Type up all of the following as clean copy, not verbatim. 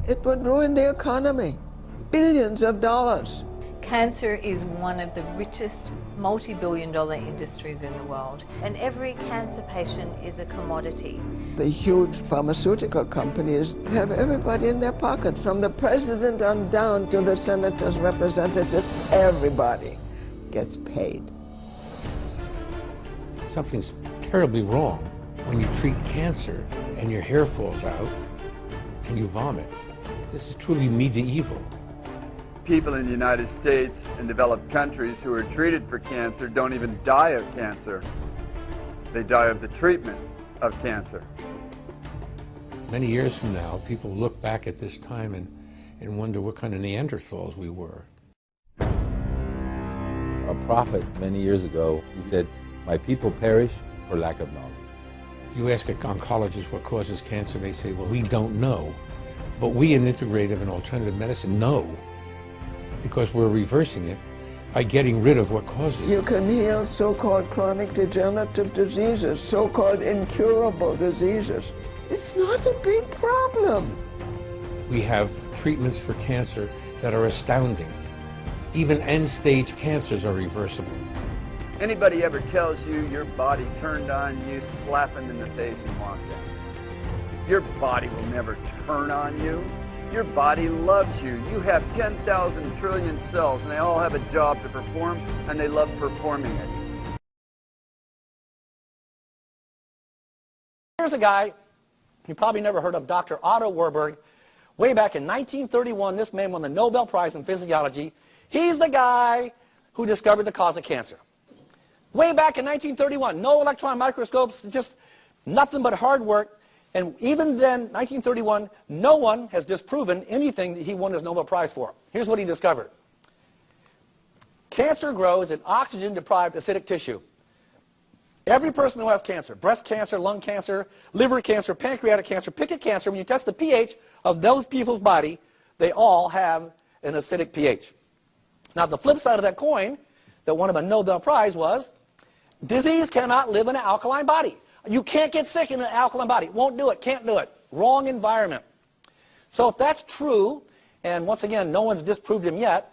It would ruin the economy. Billions of dollars. Cancer is one of the richest multi-billion-dollar industries in the world, and every cancer patient is a commodity. The huge pharmaceutical companies have everybody in their pocket, from the president on down to the senator's representative. Everybody gets paid. Something's terribly wrong when you treat cancer and your hair falls out and you vomit. This is truly medieval. People in the United States and developed countries who are treated for cancer don't even die of cancer. They die of the treatment of cancer. Many years from now, people look back at this time and wonder what kind of Neanderthals we were. A prophet many years ago, he said, "My people perish for lack of knowledge." You ask an oncologist what causes cancer, they say, well, we don't know. But we in integrative and alternative medicine know, because we're reversing it by getting rid of what causes it. You can heal so-called chronic degenerative diseases, so-called incurable diseases. It's not a big problem. We have treatments for cancer that are astounding. Even end-stage cancers are reversible. Anybody ever tells you your body turned on you, slap them in the face and walk out. Your body will never turn on you. Your body loves you. You have 10,000 trillion cells, and they all have a job to perform, and they love performing it. Here's a guy you probably never heard of, Dr. Otto Warburg. Way back in 1931, this man won the Nobel Prize in Physiology. He's the guy who discovered the cause of cancer. Way back in 1931, no electron microscopes, just nothing but hard work. And even then, 1931, no one has disproven anything that he won his Nobel Prize for. Here's what he discovered. Cancer grows in oxygen-deprived acidic tissue. Every person who has cancer, breast cancer, lung cancer, liver cancer, pancreatic cancer, pick a cancer, when you test the pH of those people's body, they all have an acidic pH. Now, the flip side of that coin that won him a Nobel Prize was, disease cannot live in an alkaline body. You can't get sick in an alkaline body. Won't do it. Can't do it. Wrong environment. So if that's true, and once again, no one's disproved him yet,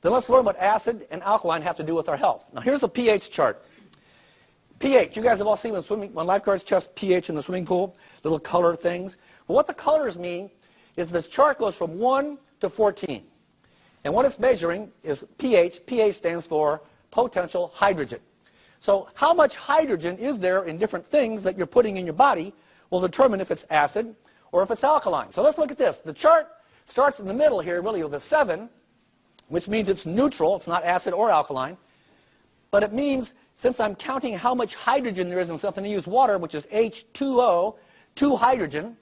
then let's learn what acid and alkaline have to do with our health. Now here's a pH chart. pH, you guys have all seen when lifeguards test pH in the swimming pool, little color things. Well, what the colors mean is this chart goes from 1 to 14. And what it's measuring is pH. pH stands for potential hydrogen. So how much hydrogen is there in different things that you're putting in your body will determine if it's acid or if it's alkaline. So let's look at this. The chart starts in the middle here really with a 7, which means it's neutral. It's not acid or alkaline. But it means, since I'm counting how much hydrogen there is in something, I use water, which is H2O, 2 hydrogen.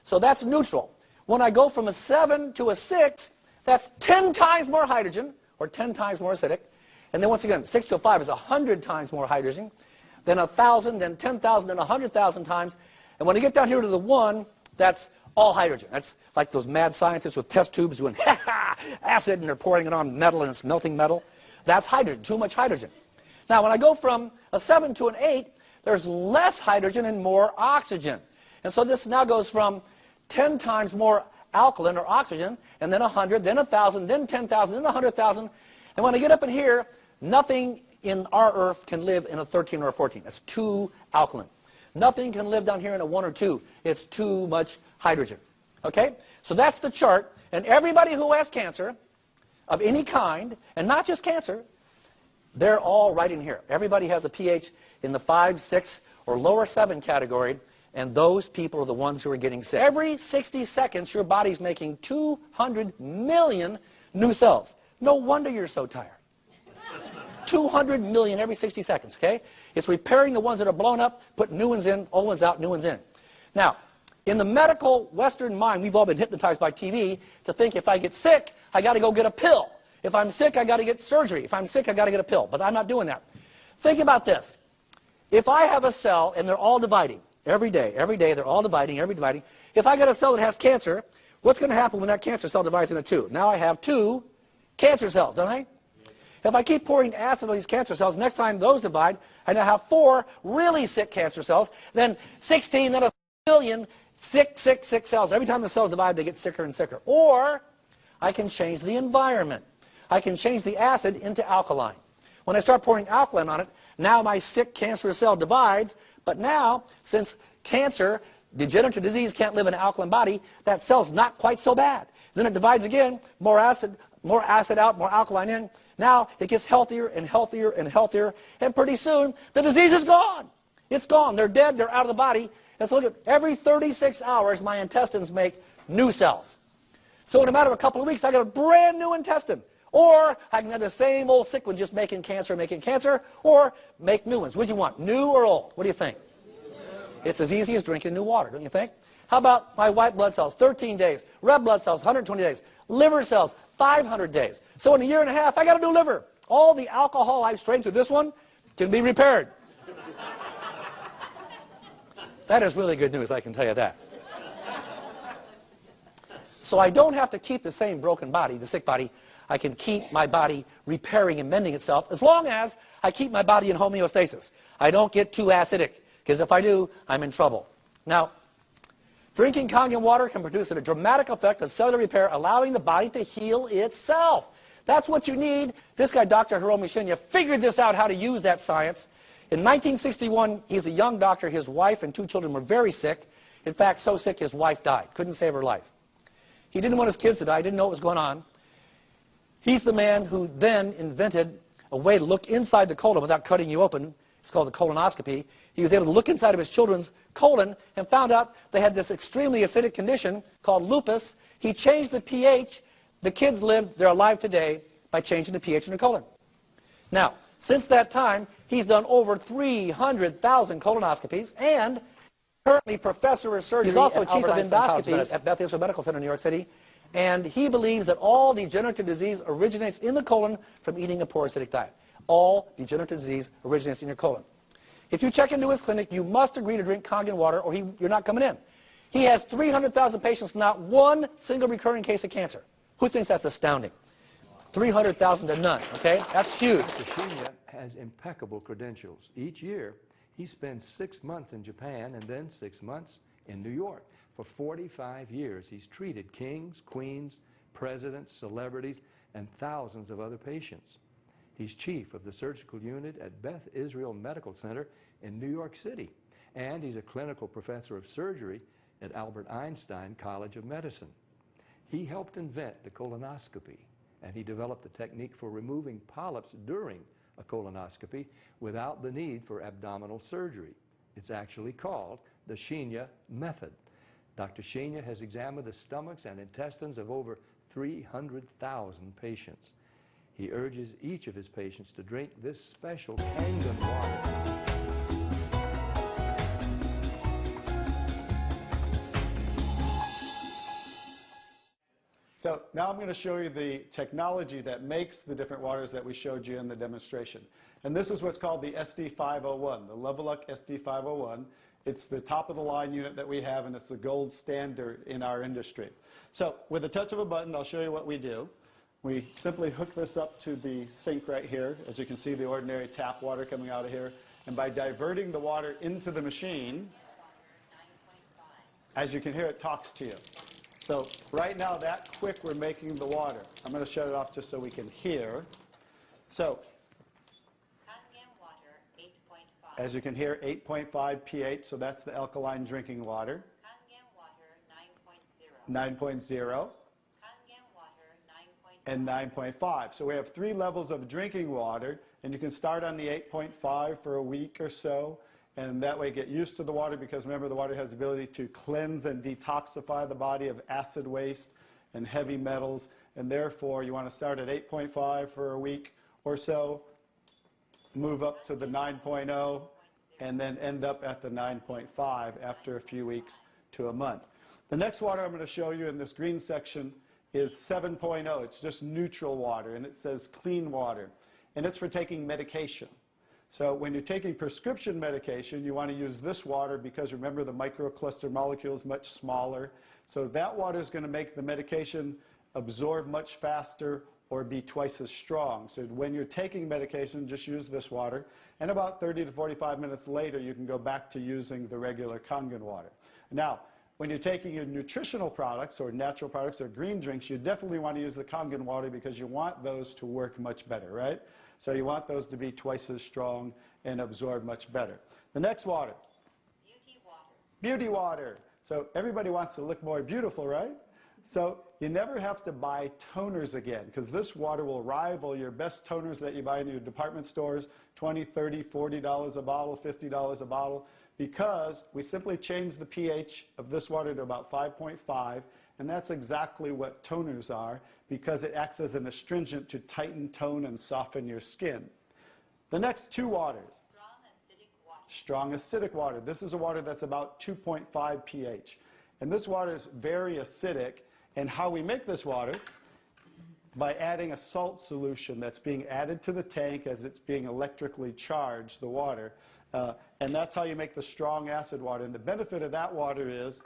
So that's neutral. When I go from a 7 to a 6, that's 10 times more hydrogen, or 10 times more acidic. And then once again, 6 to a 5 is 100 times more hydrogen, then 1,000, then 10,000, then 100,000 times. And when you get down here to the 1, that's all hydrogen. That's like those mad scientists with test tubes doing acid, and they're pouring it on metal, and it's melting metal. That's hydrogen, too much hydrogen. Now, when I go from a 7 to an 8, there's less hydrogen and more oxygen. And so this now goes from 10 times more alkaline or oxygen, and then 100, then 1,000, then 10,000, then 100,000. And when I get up in here, nothing in our Earth can live in a 13 or a 14. It's too alkaline. Nothing can live down here in a 1 or 2. It's too much hydrogen. Okay? So that's the chart. And everybody who has cancer of any kind, and not just cancer, they're all right in here. Everybody has a pH in the 5, 6, or lower 7 category, and those people are the ones who are getting sick. Every 60 seconds, your body's making 200 million new cells. No wonder you're so tired. 200 million every 60 seconds, okay? It's repairing the ones that are blown up, put new ones in, old ones out, new ones in. Now, in the medical Western mind, we've all been hypnotized by TV to think if I get sick, I got to go get a pill. If I'm sick, I got to get surgery. If I'm sick, I got to get a pill. But I'm not doing that. Think about this. If I have a cell and they're all dividing every day, they're all dividing, dividing. If I got a cell that has cancer, what's going to happen when that cancer cell divides into 2? Now I have 2 cancer cells, don't I? If I keep pouring acid on these cancer cells, next time those divide, I now have 4 really sick cancer cells, then 16, then 1 billion sick, sick, sick cells. Every time the cells divide, they get sicker and sicker. Or I can change the environment. I can change the acid into alkaline. When I start pouring alkaline on it, now my sick cancerous cell divides, but now, since cancer, degenerative disease can't live in an alkaline body, that cell's not quite so bad. Then it divides again, more acid out, more alkaline in. Now it gets healthier and healthier and healthier, and pretty soon the disease is gone. It's gone. They're dead. They're out of the body. And so look at every 36 hours, my intestines make new cells. So in a matter of a couple of weeks, I got a brand new intestine. Or I can have the same old sick one just making cancer, or make new ones. What do you want, new or old? What do you think? It's as easy as drinking new water, don't you think? How about my white blood cells, 13 days. Red blood cells, 120 days. Liver cells, 500 days. So in a year and a half, I got a new liver. All the alcohol I've strained through this one can be repaired. That is really good news, I can tell you that. So I don't have to keep the same broken body, the sick body. I can keep my body repairing and mending itself as long as I keep my body in homeostasis. I don't get too acidic, because if I do, I'm in trouble. Now, drinking Kangen water can produce a dramatic effect of cellular repair, allowing the body to heal itself. That's what you need. This guy, Dr. Hiromi Shinya, figured this out, how to use that science. In 1961, he's a young doctor. His wife and 2 children were very sick. In fact, so sick his wife died. Couldn't save her life. He didn't want his kids to die. Didn't know what was going on. He's the man who then invented a way to look inside the colon without cutting you open. It's called the colonoscopy. He was able to look inside of his children's colon and found out they had this extremely acidic condition called lupus. He changed the pH. The kids lived, they're alive today, by changing the pH in the colon. Now, since that time, he's done over 300,000 colonoscopies, and currently professor of surgery. He's also chief of endoscopy at Beth Israel Medical Center in New York City. And he believes that all degenerative disease originates in the colon from eating a poor acidic diet. All degenerative disease originates in your colon. If you check into his clinic, you must agree to drink Kangen water or you're not coming in. He has 300,000 patients, not one single recurring case of cancer. Who thinks that's astounding? 300,000 to none, okay? That's huge. Dr. Shinya has impeccable credentials. Each year, he spends 6 months in Japan and then 6 months in New York. For 45 years, he's treated kings, queens, presidents, celebrities, and thousands of other patients. He's chief of the surgical unit at Beth Israel Medical Center in New York City, and he's a clinical professor of surgery at Albert Einstein College of Medicine. He helped invent the colonoscopy, and he developed a technique for removing polyps during a colonoscopy without the need for abdominal surgery. It's actually called the Shinya method. Dr. Shinya has examined the stomachs and intestines of over 300,000 patients. He urges each of his patients to drink this special Kangen water. So now I'm going to show you the technology that makes the different waters that we showed you in the demonstration. And this is what's called the SD501, the Leveluck SD501. It's the top-of-the-line unit that we have, and it's the gold standard in our industry. So with the touch of a button, I'll show you what we do. We simply hook this up to the sink right here. As you can see, the ordinary tap water coming out of here. And by diverting the water into the machine, as you can hear, it talks to you. So right now, that quick, we're making the water. I'm going to shut it off just so we can hear. So as you can hear, 8.5 pH, so that's the alkaline drinking water. Kangen water 9.0. 9.0. Kangen water 9.5. And 9.5. So we have 3 levels of drinking water, and you can start on the 8.5 for a week or so, and that way get used to the water, because remember, the water has the ability to cleanse and detoxify the body of acid waste and heavy metals, and therefore you want to start at 8.5 for a week or so, move up to the 9.0, and then end up at the 9.5 after a few weeks to a month. The next water I'm going to show you in this green section is 7.0. It's just neutral water, and it says clean water. And it's for taking medication. So when you're taking prescription medication, you want to use this water because, remember, the microcluster molecule is much smaller. So that water is going to make the medication absorb much faster or be twice as strong. So when you're taking medication, just use this water. And about 30 to 45 minutes later, you can go back to using the regular Kangen water. Now, when you're taking your nutritional products or natural products or green drinks, you definitely want to use the Kangen water because you want those to work much better, right? So you want those to be twice as strong and absorb much better. The next water. Beauty water. Beauty water. So everybody wants to look more beautiful, right? So you never have to buy toners again because this water will rival your best toners that you buy in your department stores, $20, $30, $40 a bottle, $50 a bottle, because we simply change the pH of this water to about 5.5, and that's exactly what toners are because it acts as an astringent to tighten, tone, and soften your skin. The next two waters. Strong acidic water. Strong acidic water. This is a water that's about 2.5 pH. And this water is very acidic. And how we make this water? By adding a salt solution that's being added to the tank as it's being electrically charged, the water. And that's how you make the strong acid water. And the benefit of that water is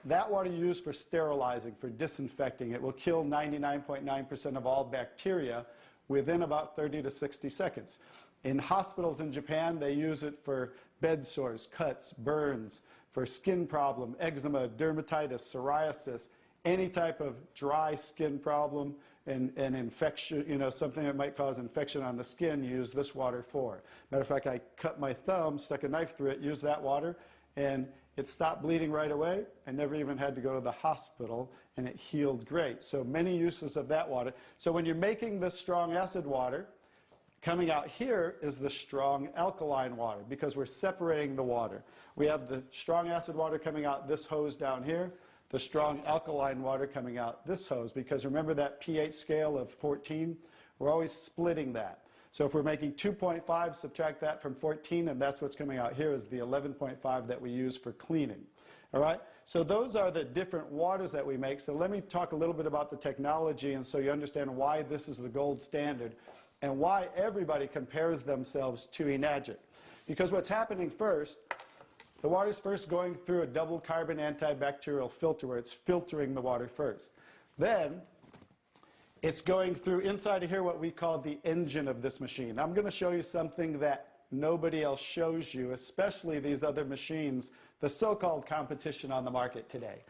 that water you use for sterilizing, for disinfecting. It will kill 99.9% of all bacteria within about 30 to 60 seconds. In hospitals in Japan, they use it for bed sores, cuts, burns, for skin problem, eczema, dermatitis, psoriasis, any type of dry skin problem and infection, you know, something that might cause infection on the skin, use this water for. Matter of fact, I cut my thumb, stuck a knife through it, used that water, and it stopped bleeding right away. I never even had to go to the hospital, and it healed great. So many uses of that water. So when you're making this strong acid water, coming out here is the strong alkaline water because we're separating the water. We have the strong acid water coming out this hose down here, the strong alkaline water coming out this hose, because remember that pH scale of 14? We're always splitting that. So if we're making 2.5, subtract that from 14, and that's what's coming out here is the 11.5 that we use for cleaning. All right? So those are the different waters that we make. So let me talk a little bit about the technology, and so you understand why this is the gold standard and why everybody compares themselves to Enagic. Because what's happening first, the water's first going through a double carbon antibacterial filter where it's filtering the water first. Then it's going through inside of here what we call the engine of this machine. I'm going to show you something that nobody else shows you, especially these other machines, the so-called competition on the market today.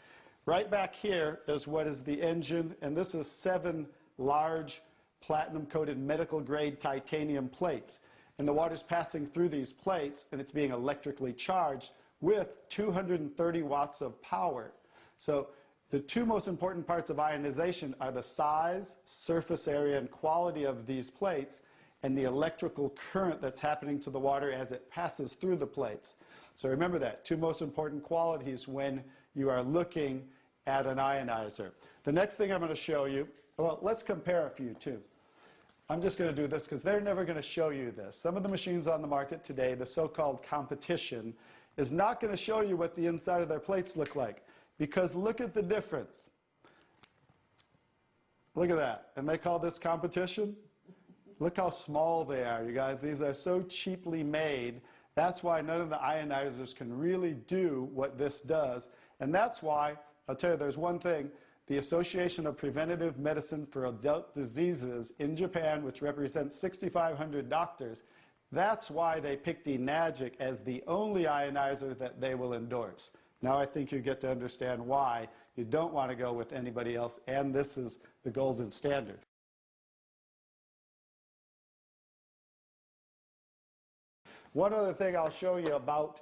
Right back here is what is the engine, and this is 7 large platinum-coated medical-grade titanium plates. And the water's passing through these plates, and it's being electrically charged with 230 watts of power. So the two most important parts of ionization are the size, surface area, and quality of these plates, and the electrical current that's happening to the water as it passes through the plates. So remember that, two most important qualities when you are looking at an ionizer. The next thing I'm going to show you, well, let's compare a few too. I'm just going to do this because they're never going to show you this. Some of the machines on the market today, the so-called competition, is not going to show you what the inside of their plates look like. Because look at the difference. Look at that. And they call this competition? Look how small they are, you guys. These are so cheaply made. That's why none of the ionizers can really do what this does. And that's why, I'll tell you, there's one thing. The Association of Preventive Medicine for Adult Diseases in Japan, which represents 6,500 doctors, that's why they picked Enagic as the only ionizer that they will endorse. Now I think you get to understand why you don't want to go with anybody else, and this is the golden standard. One other thing I'll show you about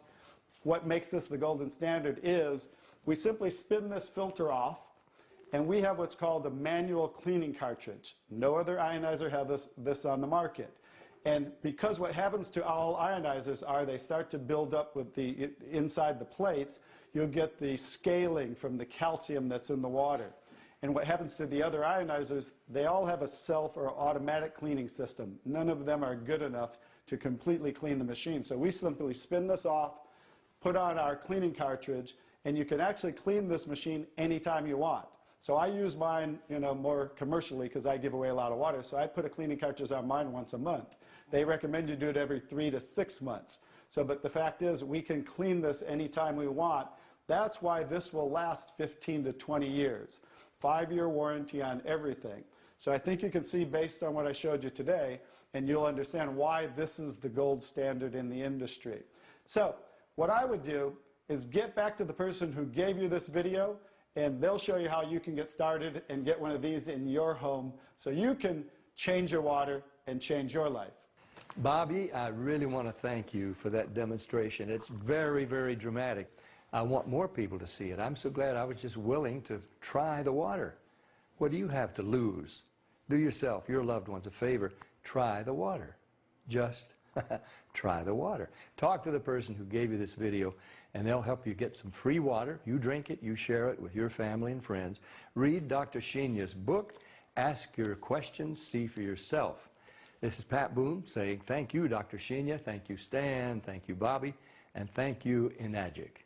what makes this the golden standard is we simply spin this filter off, and we have what's called a manual cleaning cartridge. No other ionizer has this on the market. And because what happens to all ionizers are they start to build up with the inside the plates, you'll get the scaling from the calcium that's in the water. And what happens to the other ionizers, they all have a self or automatic cleaning system. None of them are good enough to completely clean the machine. So we simply spin this off, put on our cleaning cartridge, and you can actually clean this machine anytime you want. So I use mine, more commercially because I give away a lot of water. So I put a cleaning cartridge on mine once a month. They recommend you do it every 3 to 6 months. So, but the fact is, we can clean this anytime we want. That's why this will last 15 to 20 years. 5-year warranty on everything. So I think you can see based on what I showed you today, and you'll understand why this is the gold standard in the industry. So what I would do is get back to the person who gave you this video, and they'll show you how you can get started and get one of these in your home so you can change your water and change your life. Bobby, I really want to thank you for that demonstration. It's very, very dramatic. I want more people to see it. I'm so glad I was just willing to try the water. What do you have to lose? Do yourself, your loved ones a favor. Try the water. Just try the water. Talk to the person who gave you this video, and they'll help you get some free water. You drink it, you share it with your family and friends. Read Dr. Sheenya's book. Ask your questions, see for yourself. This is Pat Boone saying thank you, Dr. Sheenya. Thank you, Stan. Thank you, Bobby. And thank you, Enagic.